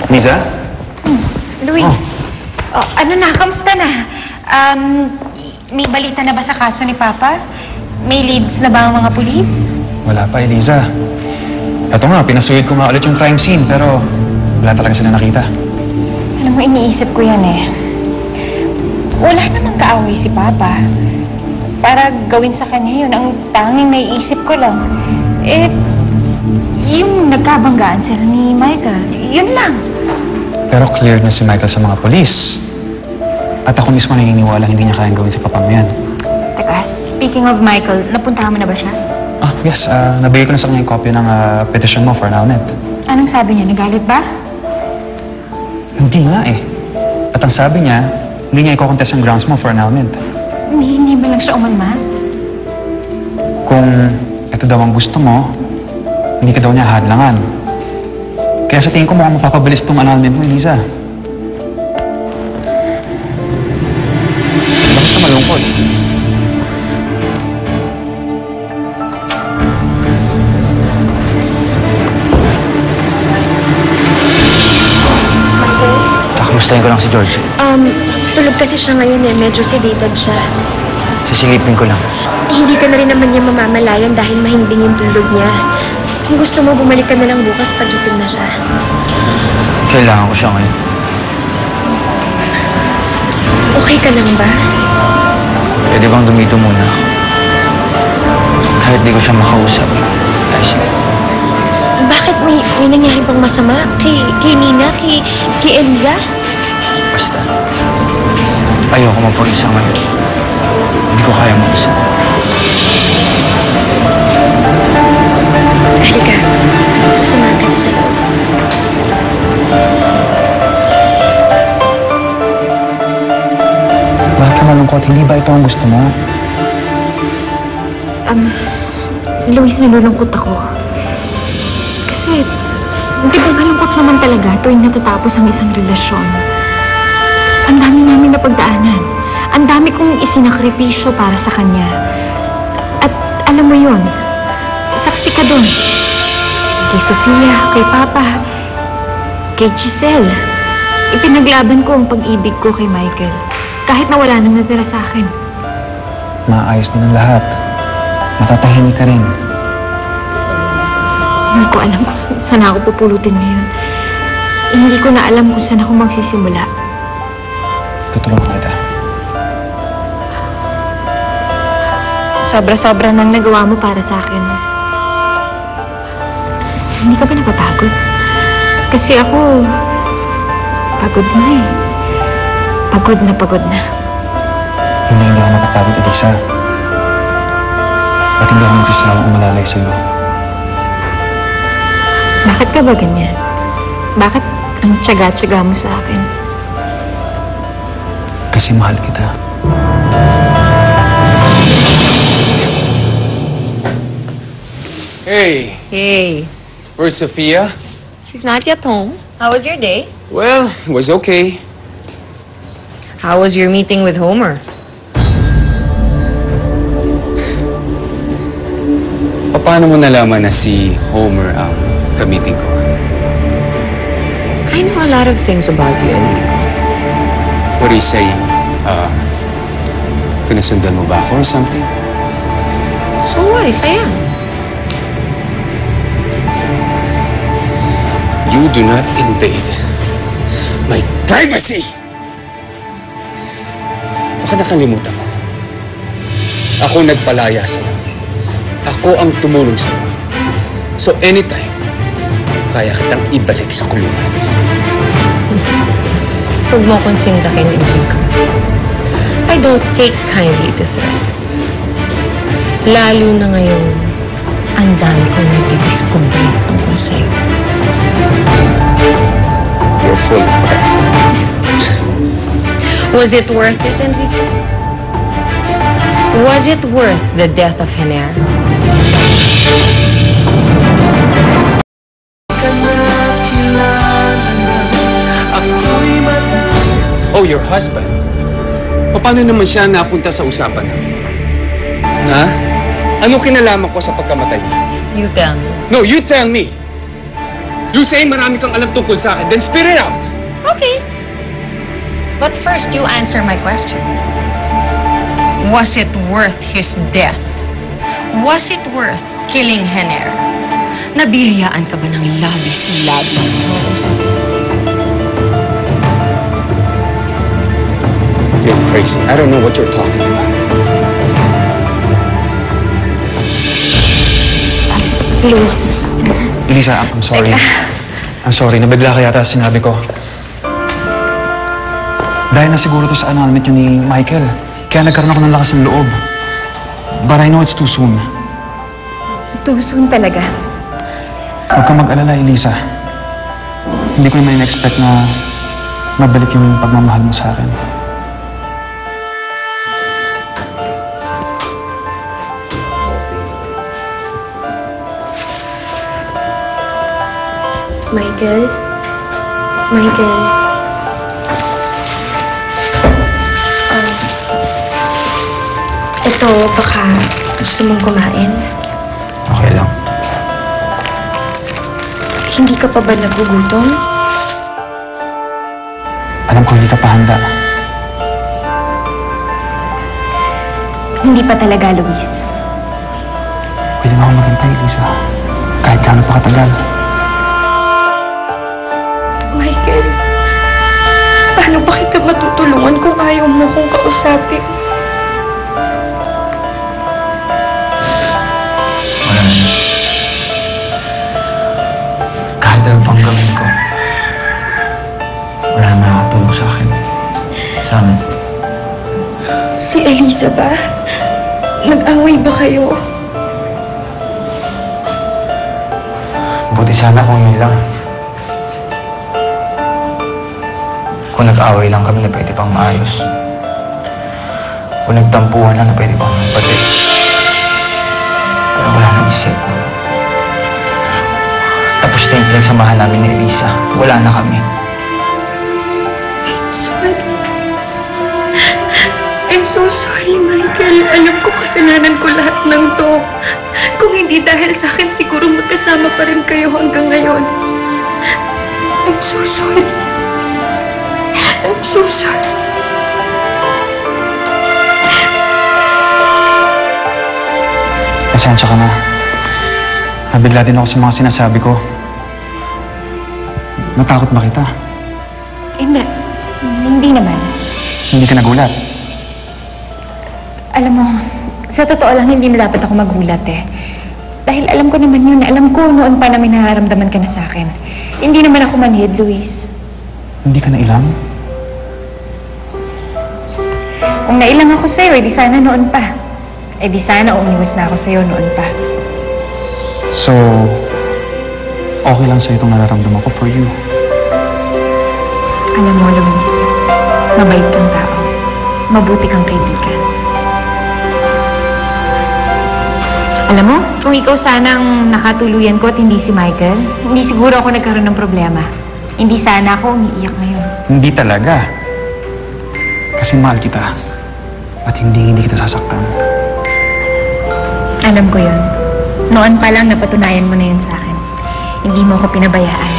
Liza? Luis, ano na? Kamusta na? May balita na ba sa kaso ni Papa? May leads na ba ang mga pulis? Wala pa, Eliza. Ito nga, pinasuhid ko nga ulit yung crime scene, pero wala talaga sila nakita. Alam mo, iniisip ko yan eh. Wala namang kaaway si Papa. Para gawin sa kanya yun, ang tanging naiisip ko lang. Yung nagkabanggaan sila ni Michael, yun lang. Pero clear na si Michael sa mga polis. At ako mismo naniniwala hindi niya kayang gawin si Papa mo yan. Teka, speaking of Michael, napuntahan mo na ba siya? Yes. Nabigay ko na sa kanya yung copy ng petition mo for annulment. Anong sabi niya? Nagalit ba? Hindi nga eh. At ang sabi niya, hindi niya i-contest yung grounds mo for annulment. Hindi ba lang siya umalma? Kung ito daw ang gusto mo, hindi ka daw niya hadlangan. Kaya sa tingin ko mukhang mapapabilis itong annulment mo, Eliza. Bakit ka malungkot? Kakamustahin ko lang si George. Tulog kasi siya ngayon eh. Medyo sedated siya. Sisilipin ko lang. Hindi ka na rin naman niya mamamalayan dahil mahinding yung tulog niya. Kung gusto mo, bumalik ka na lang bukas pag-gising na siya. Kailangan ko siya ngayon. Okay ka lang ba? Pwede bang dumito muna ako? Kahit di ko siya makausap. Ayos na. Bakit may nangyari bang masama? Kay Nina? Kay Eliza? Basta. Ayoko mapag-isa ngayon. Hindi ko kaya mag-isa. Halika. Samahan ka na sa loob. Bakit ka malungkot? Hindi ba ito ang gusto mo? Luis, nalulungkot ako. Kasi, di ba malungkot naman talaga tuwing natatapos ang isang relasyon? Ang dami namin napagdaanan. Ang dami kong isinakripisyo para sa kanya. At alam mo yun, saksi ka doon. Kay Sofia, kay Papa, kay Giselle. Ipinaglaban ko ang pag-ibig ko kay Michael. Kahit na wala nang natira sa akin. Maayos din ang lahat. Matatahimik ka rin. Hindi ko alam kung saan ako pupulutin ngayon. Hindi ko na alam kung saan ako magsisimula. Tutulungan kita. Sobra-sobra nang nagawa mo para sa akin. Hindi ka ba napapagod? Kasi ako, pagod na eh. Pagod na pagod na. Hindi ako napapagod, Elisa. At hindi ako magsasawang umalalay sa'yo. Bakit ka ba ganyan? Bakit ang tiyaga-tiyaga mo sa akin? Kasi mahal kita. Hey. Hey. Where's Sophia? She's not yet home. How was your day? Well, it was okay. How was your meeting with Homer? Paano mo nalaman na si Homer ang kamiting ko? I know a lot of things about you, Enrico. What are you saying? Pinasundan mo ba ako or something? So what if I am? You do not invade my privacy! Baka nakalimutan mo. Ako nagpalaya sa'yo. Ako ang tumulong sa'yo. So anytime, kaya kitang ibalik sa kulungan. Huwag mo akong sindakin, Enrico. I don't take kindly to threats. Lalo na ngayon, ang dami kong nagdidiscover tungkol sa'yo. You're full of crap. Was it worth it, Enrico? Was it worth the death of Jenner? Oh, your husband? Paano naman siya napunta sa usapan natin? Ha? Ano kinalaman ko sa pagkamatay niya? You tell me. No, you tell me! You say marami kang alam tungkol sa akin, then spit it out! Okay. But first, you answer my question. Was it worth his death? Was it worth killing Henner? Nabiliyaan ka ba ng labis-labis mo? You're crazy. I don't know what you're talking about. Luis, Elisa, I'm sorry. I'm sorry, nabigla ka yata sa sinabi ko. Dahil na siguro to sa annulment yun ni Michael. Kaya nagkaroon ako ng lakas ng loob. But I know it's too soon. too soon talaga. Huwag kang mag-alala, Elisa. Hindi ko naman in-expect na mabalik yung pagmamahal mo sa akin. Michael? Michael? Ito, baka gusto mong kumain? Okay lang. Hindi ka pa ba nagugutom? Alam ko hindi ka pa handa. Hindi pa talaga, Luis. Pwede na akong maghintay, Elisa. Kahit gaano pa katagal. Michael, paano ba kita matutulungan kung ayaw mo kong kausapin? Wala na. Kahit ano pang gawin ko, wala na nakatulong sa akin. Sa amin. Si Eliza ba? Nag-away ba kayo? Buti sana kung yun lang. Kung nag-away lang kami na pwede pang maayos. Kung nagtampuhan lang na pwede pang pati. Pero wala nang isip. Tapos na yung pinagsamahan namin ni Elisa. Wala na kami. Sorry. I'm so sorry, Michael. Alam ko kasalanan ko lahat ng to. Kung hindi dahil sa akin, siguro magkasama pa rin kayo hanggang ngayon. I'm so sorry. I'm so sorry. Pasensya ka na. Nabigla din ako sa mga sinasabi ko. Natakot ba kita? Hindi naman. Hindi ka nagulat. Alam mo, sa totoo lang, hindi na dapat ako magulat eh. Dahil alam ko naman yun, alam ko noon pa namin nararamdaman ka na sa akin. Hindi naman ako manhid, Luis. Hindi ka nailang? Kung nailang ako sa'yo, edi sana noon pa. Edi sana umiwas na ako sa'yo noon pa. So, okay lang sa'yo itong nararamdaman ko for you. Alam mo, Luis, mabait kang tao. Mabuti kang kaibigan. Alam mo, kung ikaw sanang nakatuluyan ko at hindi si Michael, hindi siguro ako nagkaroon ng problema. Hindi sana ako umiiyak ngayon. Hindi talaga. Kasi mahal kita. At hindi kita sasaktan. Alam ko yun. Noon pa lang napatunayan mo na yun sa akin. Hindi mo ako pinabayaan.